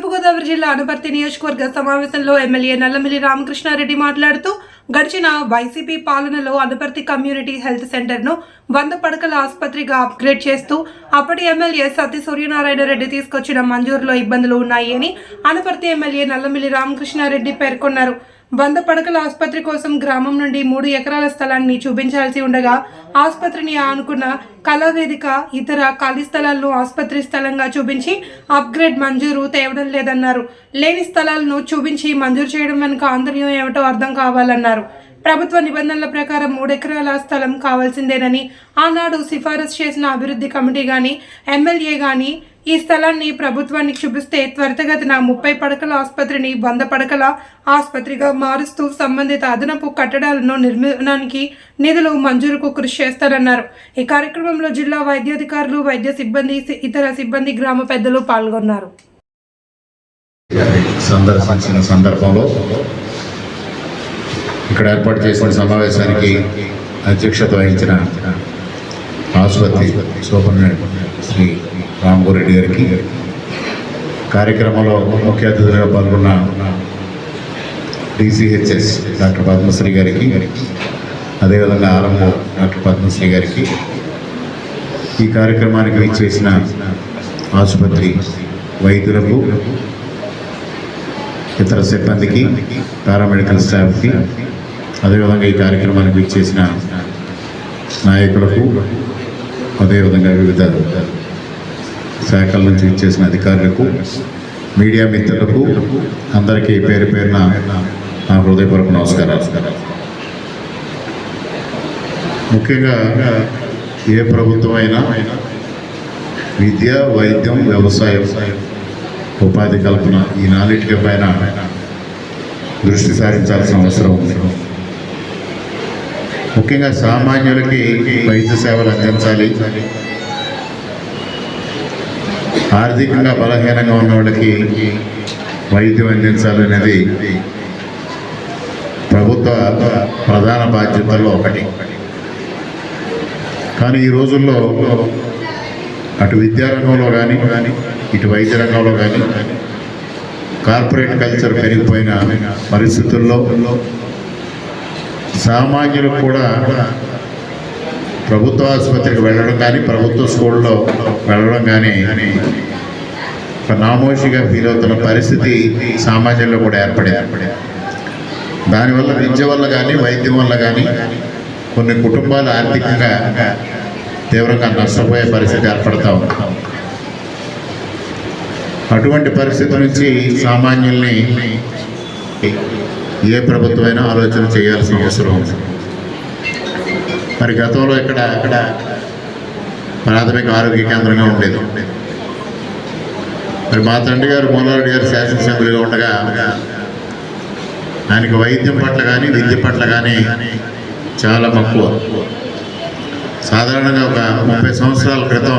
తూర్పుగోదావరి జిల్లా అనపర్తి నియోజకవర్గ సమావేశంలో ఎమ్మెల్యే నల్లమిల్లి రామకృష్ణారెడ్డి మాట్లాడుతూ గడిచిన వైసీపీ పాలనలో అనపర్తి కమ్యూనిటీ హెల్త్ సెంటర్ను 100 పడకల ఆసుపత్రిగా అప్గ్రేడ్ చేస్తూ అప్పటి ఎమ్మెల్యే సత్య సూర్యనారాయణ రెడ్డి తీసుకొచ్చిన మంజూరులో ఇబ్బందులు ఉన్నాయని అనపర్తి ఎమ్మెల్యే నల్లమిల్లి రామకృష్ణారెడ్డి పేర్కొన్నారు. 100 పడకల ఆసుపత్రి కోసం గ్రామం నుండి 3 ఎకరాల స్థలాన్ని చూపించాల్సి ఉండగా ఆసుపత్రిని ఆనుకున్న కళావేదిక ఇతర ఖాళీ స్థలాలను ఆసుపత్రి స్థలంగా చూపించి అప్గ్రేడ్ మంజూరు తేవడం లేదన్నారు. లేని స్థలాలను చూపించి మంజూరు చేయడం వెనుక ఆంతర్యం ఏమిటో అర్థం కావాలన్నారు. ప్రభుత్వ నిబంధనల ప్రకారం 3 ఎకరాల స్థలం కావాల్సిందేనని ఆనాడు సిఫారసు చేసిన అభివృద్ధి కమిటీ గాని ఎమ్మెల్యే గాని ఈ స్థలాన్ని ప్రభుత్వానికి చూపిస్తే త్వరితగతిన 30 పడకల ఆసుపత్రిని 100 పడకల ఆసుపత్రిగా మారుస్తూ సంబంధిత అదనపు కట్టడాలను నిర్మాణానికి నిధులు మంజూరుకు కృషి చేస్తారన్నారు. ఈ కార్యక్రమంలో జిల్లా వైద్యాధికారులు, వైద్య సిబ్బంది, ఇతర సిబ్బంది, గ్రామ పెద్దలు పాల్గొన్నారు. సందర్శించిన సందర్భంలో ఇక్కడ ఏర్పాటు చేసిన సమావేశానికి అధ్యక్షత వహించిన ఆసుపత్రి సూపరింటెండెంట్ శ్రీ రామగోరెడ్డి గారికి, కార్యక్రమంలో ముఖ్య అతిథులుగా పాల్గొన్న DCHS డాక్టర్ పద్మశ్రీ గారికి, అదేవిధంగా ఆర్ఎంఓ డాక్టర్ పద్మశ్రీ గారికి, ఈ కార్యక్రమానికి విచ్చేసిన ఆసుపత్రి వైద్యులకు, ఇతర సిబ్బందికి, పారామెడికల్ స్టాఫ్కి, అదేవిధంగా ఈ కార్యక్రమానికి విచ్చేసిన నాయకులకు, అదేవిధంగా వివిధ శాఖల నుంచి విచ్చేసిన అధికారులకు, మీడియా మిత్రులకు అందరికీ పేరు పేరున నా హృదయపూర్వక నమస్కారాలు. ముఖ్యంగా ఏ ప్రభుత్వం అయినా విద్య, వైద్యం, వ్యవసాయం, ఉపాధి కల్పన ఈ 4 పైన దృష్టి సారించాల్సిన అవసరం ఉంది. ముఖ్యంగా సామాన్యులకి వైద్య సేవలు అందించాలి, ఆర్థికంగా బలహీనంగా ఉన్న వాళ్ళకి వైద్యం అందించాలి అనేది ప్రభుత్వ ప్రధాన బాధ్యతల్లో ఒకటి. కానీ ఈ రోజుల్లో అటు విద్యారంగంలో కానీ ఇటు వైద్య రంగంలో కానీ కార్పొరేట్ కల్చర్ పెరిగిపోయిన పరిస్థితుల్లో సామాన్యులకు కూడా ప్రభుత్వ ఆసుపత్రికి వెళ్ళడం కానీ, ప్రభుత్వ స్కూల్లో వెళ్ళడం కానీ ఒక నామోషిగా ఫీల్ అవుతున్న పరిస్థితి సామాన్యుల్లో కూడా ఏర్పడింది. దానివల్ల విద్య వల్ల కానీ, వైద్యం వల్ల కానీ కొన్ని కుటుంబాలు ఆర్థికంగా తీవ్రంగా నష్టపోయే పరిస్థితి ఏర్పడతా ఉంది. అటువంటి పరిస్థితి నుంచి సామాన్యుల్ని ఏ ప్రభుత్వమైనా ఆలోచన చేయాల్సిన అవసరం ఉంది. మరి గతంలో ఇక్కడ ప్రాథమిక ఆరోగ్య కేంద్రంగా ఉండేది. మరి మా తండ్రి గారు మూలారెడ్డి గారు శాసనసభ్యులుగా ఉండగా ఆయనకి వైద్యం పట్ల కానీ, విద్య పట్ల కానీ చాలా మక్కువ. సాధారణంగా ఒక 30 సంవత్సరాల క్రితం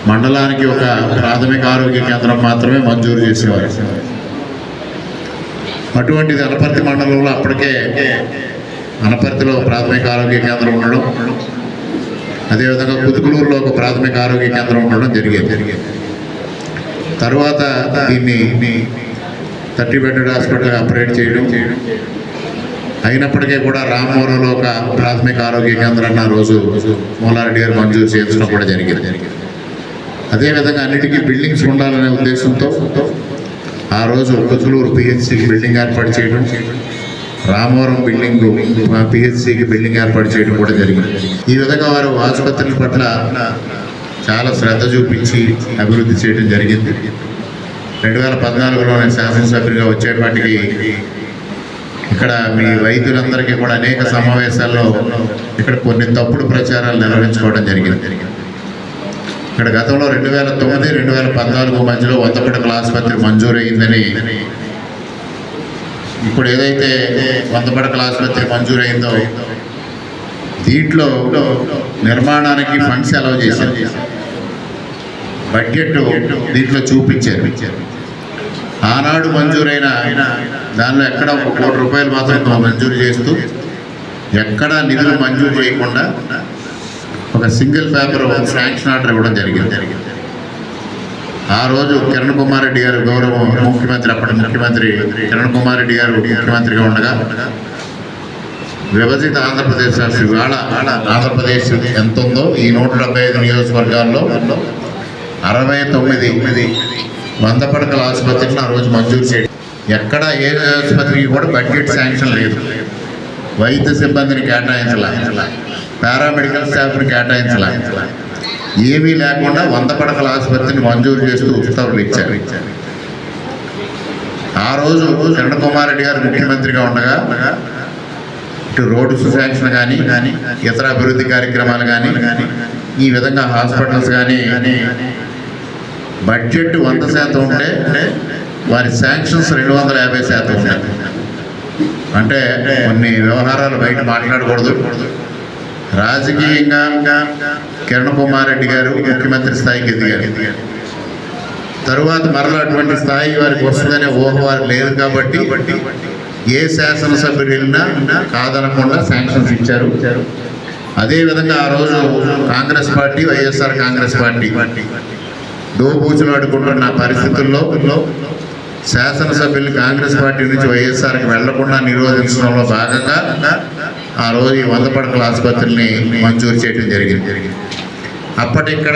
మండలానికి ఒక ప్రాథమిక ఆరోగ్య కేంద్రం మాత్రమే మంజూరు చేసేవారు. అటువంటిది అనపర్తి మండలంలో అప్పటికే అనపర్తిలో ప్రాథమిక ఆరోగ్య కేంద్రం ఉండడం, అదేవిధంగా కుతుకులూరులో ఒక ప్రాథమిక ఆరోగ్య కేంద్రం ఉండడం జరిగేది. తర్వాత దీన్ని 30 బెడ్ హాస్పిటల్గా అప్గ్రేడ్ చేయడం అయినప్పటికీ కూడా రామవరంలో ఒక ప్రాథమిక ఆరోగ్య కేంద్రాన్ని ఆ రోజు మూలారెడ్డి గారు మంజూరు చేయించడం కూడా జరిగింది. అదేవిధంగా అన్నిటికీ బిల్డింగ్స్ ఉండాలనే ఉద్దేశంతో ఆ రోజు కుతుకులూరు PHCకి బిల్డింగ్ ఏర్పాటు చేయడం, రామవరం బిల్డింగ్ PHCకి బిల్డింగ్ ఏర్పాటు చేయడం కూడా జరిగింది. ఈ విధంగా వారు ఆసుపత్రుల పట్ల చాలా శ్రద్ధ చూపించి అభివృద్ధి చేయడం జరిగింది. 2014లో నేను శాసనసభ్యులుగా వచ్చేపాటికి ఇక్కడ మీ వైద్యులందరికీ కూడా అనేక సమావేశాల్లో ఇక్కడ కొన్ని తప్పుడు ప్రచారాలు నిర్వహించుకోవడం జరిగింది. ఇక్కడ గతంలో 2009, 2014 మధ్యలో 100 పడకల ఆసుపత్రి మంజూరయిందని, ఇప్పుడు ఏదైతే 100 పడకల ఆసుపత్రి మంజూరైందో దీంట్లో నిర్మాణానికి ఫండ్స్ అలౌ చేశారు, బడ్జెట్ దీంట్లో చూపించారు. ఆనాడు మంజూరైన దానిలో ఎక్కడ 1 కోటి రూపాయలు మాత్రం మంజూరు చేస్తూ ఎక్కడా నిధులు మంజూరు చేయకుండా ఒక సింగిల్ పేపర్ శాంక్షన్ ఆర్డర్ ఇవ్వడం జరిగింది. ఆ రోజు కిరణ్ కుమార్ రెడ్డి గారు గౌరవ ముఖ్యమంత్రి, అప్పటి ముఖ్యమంత్రి కిరణ్ కుమార్ రెడ్డి గారు ముఖ్యమంత్రిగా ఉండగా విభజిత ఆంధ్రప్రదేశ్ రాష్ట్రం ఇవాళ ఆంధ్రప్రదేశ్ ఎంత ఉందో ఈ 175 నియోజకవర్గాల్లో 69 100 పడకల ఆసుపత్రిని ఆ రోజు మంజూరు చేయడం. ఎక్కడ ఏ ఆసుపత్రికి కూడా బడ్జెట్ శాంక్షన్ లేదు. వైద్య సిబ్బందిని కేటాయించలా, పారామెడికల్ స్టాఫ్ని కేటాయించలా, ఏమీ లేకుండా 100 పడకల ఆసుపత్రిని మంజూరు చేస్తూ ఉత్తర్వులు ఇచ్చారు. ఆ రోజు కిరణ్ కుమార్ రెడ్డి గారు ముఖ్యమంత్రిగా ఉండగా ఇటు రోడ్డు శాంక్షన్ కానీ ఇతర అభివృద్ధి కార్యక్రమాలు కానీ ఈ విధంగా హాస్పిటల్స్ కానీ బడ్జెట్ 100% ఉంటే వారి శాంక్షన్స్ 250% ఉన్నాయి. అంటే కొన్ని వ్యవహారాలు బయట మాట్లాడకూడదు. రాజకీయంగా కిరణ్ కుమార్ రెడ్డి గారు ముఖ్యమంత్రి స్థాయికి ఎదిగారు. తరువాత మరలా అటువంటి స్థాయి వారికి వస్తుందనే ఊహ వారికి లేదు కాబట్టి ఏ శాసనసభ్యులు వెళ్ళినా కాదనకుండా శాంక్షన్స్ ఇచ్చారు. అదేవిధంగా ఆ రోజు కాంగ్రెస్ పార్టీ, వైఎస్ఆర్ కాంగ్రెస్ పార్టీ దోబూచులు ఆడుకుంటున్న పరిస్థితుల్లో శాసనసభ్యులు కాంగ్రెస్ పార్టీ నుంచి వైఎస్ఆర్కి వెళ్లకుండా నిరోధించడంలో భాగంగా ఆ రోజు ఈ 100 పడకల ఆసుపత్రిని మంజూరు చేయడం జరిగింది. అప్పటి ఇక్కడ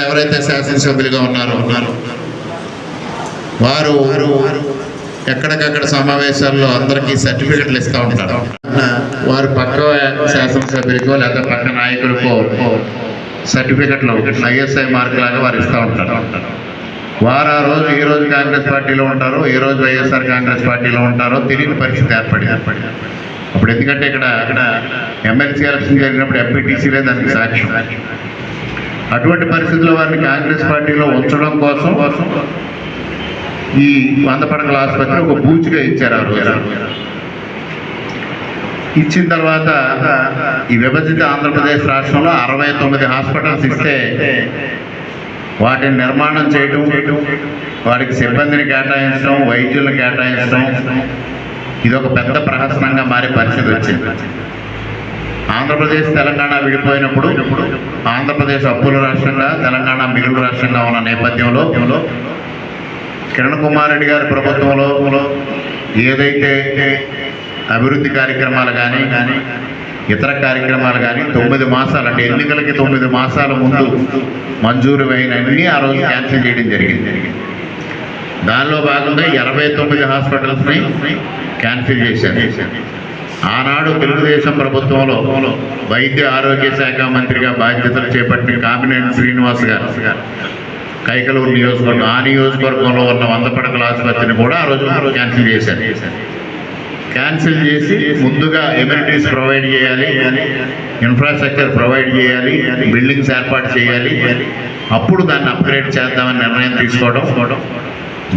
ఎవరైతే శాసనసభ్యులుగా ఉన్నారో వారు ఎక్కడికక్కడ సమావేశాల్లో అందరికీ సర్టిఫికెట్లు ఇస్తూ ఉంటారు. వారు పక్క శాసనసభ్యులకో లేదా పక్క నాయకులకో సర్టిఫికెట్లు ISI మార్క్ లాగా వారు ఇస్తూ ఉంటారు. వారు ఆ రోజు ఏ రోజు కాంగ్రెస్ పార్టీలో ఉంటారో, ఏ రోజు వైఎస్ఆర్ కాంగ్రెస్ పార్టీలో ఉంటారో తెలియని పరిస్థితి ఏర్పడింది. అప్పుడు ఎందుకంటే ఇక్కడ ఎమ్మెల్సీ ఎలక్షన్ జరిగినప్పుడు ఎంపీటీసీలే దానికి సాక్ష్యం. అటువంటి పరిస్థితుల్లో వారిని కాంగ్రెస్ పార్టీలో ఉంచడం కోసం ఈ 100 పడకల ఆసుపత్రి ఒక బూచిగా ఇచ్చారు. ఆ రోజు ఇచ్చిన తర్వాత ఈ విభజిత ఆంధ్రప్రదేశ్ రాష్ట్రంలో 69 హాస్పిటల్స్ ఇస్తే వాటిని నిర్మాణం చేయడం, వారికి సిబ్బందిని కేటాయించడం, వైద్యులను కేటాయించడం ఇది ఒక పెద్ద ప్రహసనంగా మారే పరిస్థితి వచ్చింది. ఆంధ్రప్రదేశ్ తెలంగాణ విడిపోయినప్పుడు ఆంధ్రప్రదేశ్ అప్పుల రాష్ట్రంగా, తెలంగాణ మిగులు రాష్ట్రంగా ఉన్న నేపథ్యంలో కిరణ్ కుమార్ రెడ్డి గారి ప్రభుత్వంలో ఏదైతే అభివృద్ధి కార్యక్రమాలు కానీ ఇతర కార్యక్రమాలు కానీ 9 మాసాలు అంటే ఎన్నికలకి 9 మాసాల ముందు మంజూరు అయినన్ని ఆ రోజు క్యాన్సిల్ చేయడం జరిగింది. దానిలో భాగంగా 89 హాస్పిటల్స్ని క్యాన్సిల్ చేశారు. ఆనాడు తెలుగుదేశం ప్రభుత్వంలో వైద్య ఆరోగ్య శాఖ మంత్రిగా బాధ్యతలు చేపట్టిన కామినేని శ్రీనివాస్ గారు కైకలూరు నియోజకవర్గం, ఆ నియోజకవర్గంలో ఉన్న 100 పడకల ఆసుపత్రిని కూడా ఆ రోజు క్యాన్సిల్ చేశారు. క్యాన్సిల్ చేసి ముందుగా ఎమ్యూనిటీస్ ప్రొవైడ్ చేయాలి, ఇన్ఫ్రాస్ట్రక్చర్ ప్రొవైడ్ చేయాలి, బిల్డింగ్స్ ఏర్పాటు చేయాలి, అప్పుడు దాన్ని అప్గ్రేడ్ చేద్దామని నిర్ణయం తీసుకోవడం.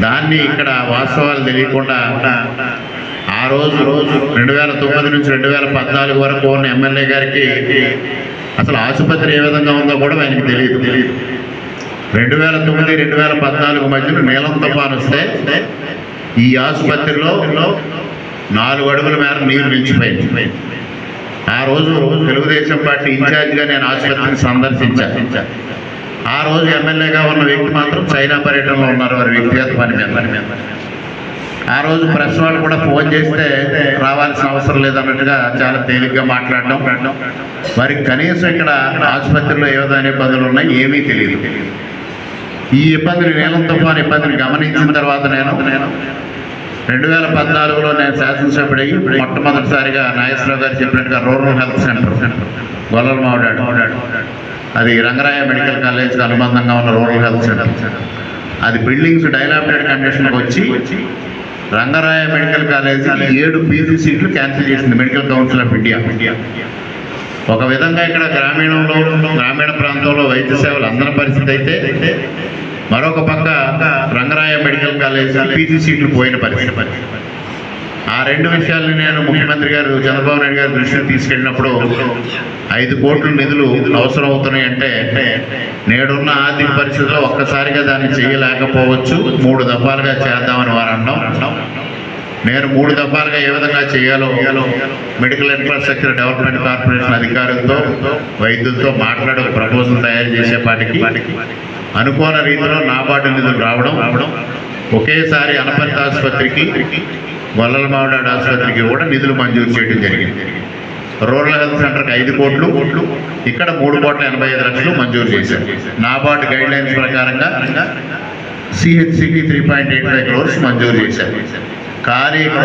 దాన్ని ఇక్కడ వాస్తవాలు తెలియకుండా ఆ రోజు 2009 నుంచి 2014 వరకు ఉన్న ఎమ్మెల్యే గారికి అసలు ఆసుపత్రి ఏ విధంగా ఉందో కూడా ఆయనకి తెలియదు. 2009, 2014 మధ్యన నీలం తుఫాను వస్తే ఈ ఆసుపత్రిలో 4 అడుగుల మేర నీరు నిలిచిపోయింది. ఆ రోజు తెలుగుదేశం పార్టీ ఇన్ఛార్జిగా నేను ఆసుపత్రిని సందర్శించాను. ఆ రోజు ఎమ్మెల్యేగా ఉన్న వ్యక్తి మాత్రం చైనా పర్యటనలో ఉన్నారు, వారి వ్యక్తిగత పని మీద. ఆ రోజు ప్రెస్ వాళ్ళు కూడా ఫోన్ చేస్తే రావాల్సిన అవసరం లేదన్నట్టుగా చాలా తేలిగ్గా మాట్లాడడం, వారికి కనీసం ఇక్కడ ఆసుపత్రిలో ఏ విధమైన ఇబ్బందులు ఉన్నాయి ఏమీ తెలియదు. ఈ ఇబ్బందిని, నీలం తుఫాను ఇబ్బందిని గమనించిన తర్వాత నేను 2014లో నేను శాసనసభ్యుడై మొట్టమొదటిసారిగా నాగేశ్వరరావు గారు చెప్పినట్టుగా రూరల్ హెల్త్ సెంటర్ గొల్లలమావిడాడు, అది రంగరాయ మెడికల్ కాలేజ్కి అనుబంధంగా ఉన్న రూరల్ హెల్త్ సెంటర్, అది బిల్డింగ్స్ డైలాబిటెడ్ కండిషన్కి వచ్చి రంగరాయ మెడికల్ కాలేజీ 7 PG సీట్లు క్యాన్సిల్ చేసింది మెడికల్ కౌన్సిల్ ఆఫ్ ఇండియా. ఒక విధంగా ఇక్కడ గ్రామీణ ప్రాంతంలో వైద్య సేవలు అందరి పరిస్థితి అయితే, మరొక పక్క రంగరాయ మెడికల్ కాలేజ్ PG సీట్లు పోయిన పరిస్థితి. ఆ 2 విషయాల్ని నేను ముఖ్యమంత్రి గారు చంద్రబాబు నాయుడు గారి దృష్టికి తీసుకెళ్ళినప్పుడు 5 కోట్ల నిధులు అవసరం అవుతున్నాయి అంటే, నేడున్న ఆర్థిక పరిస్థితుల్లో ఒక్కసారిగా దాన్ని చేయలేకపోవచ్చు, 3 దఫాలుగా చేద్దామని వారు అన్నాం. నేను 3 దఫాలుగా ఏ విధంగా చేయాలో మెడికల్ ఇన్ఫ్రాస్ట్రక్చర్ డెవలప్మెంట్ కార్పొరేషన్ అధికారులతో, వైద్యులతో మాట్లాడి ప్రపోజల్ తయారు చేసేపాటికి అనుకోని రీతిలో నాబార్డు నిధులు రావడం ఒకేసారి అనపర్తి ఆసుపత్రికి గొల్లలమావిడాడు ఆసుపత్రికి కూడా నిధులు మంజూరు చేయడం జరిగింది. రూరల్ హెల్త్ సెంటర్కి 5 కోట్లు, ఇక్కడ 3,85,00,000 మంజూరు చేశారు. నాబార్డు గైడ్ లైన్స్ ప్రకారంగా సిహెచ్సికి 3.85 crores మంజూరు చేశారు. కానీ ఇక్కడ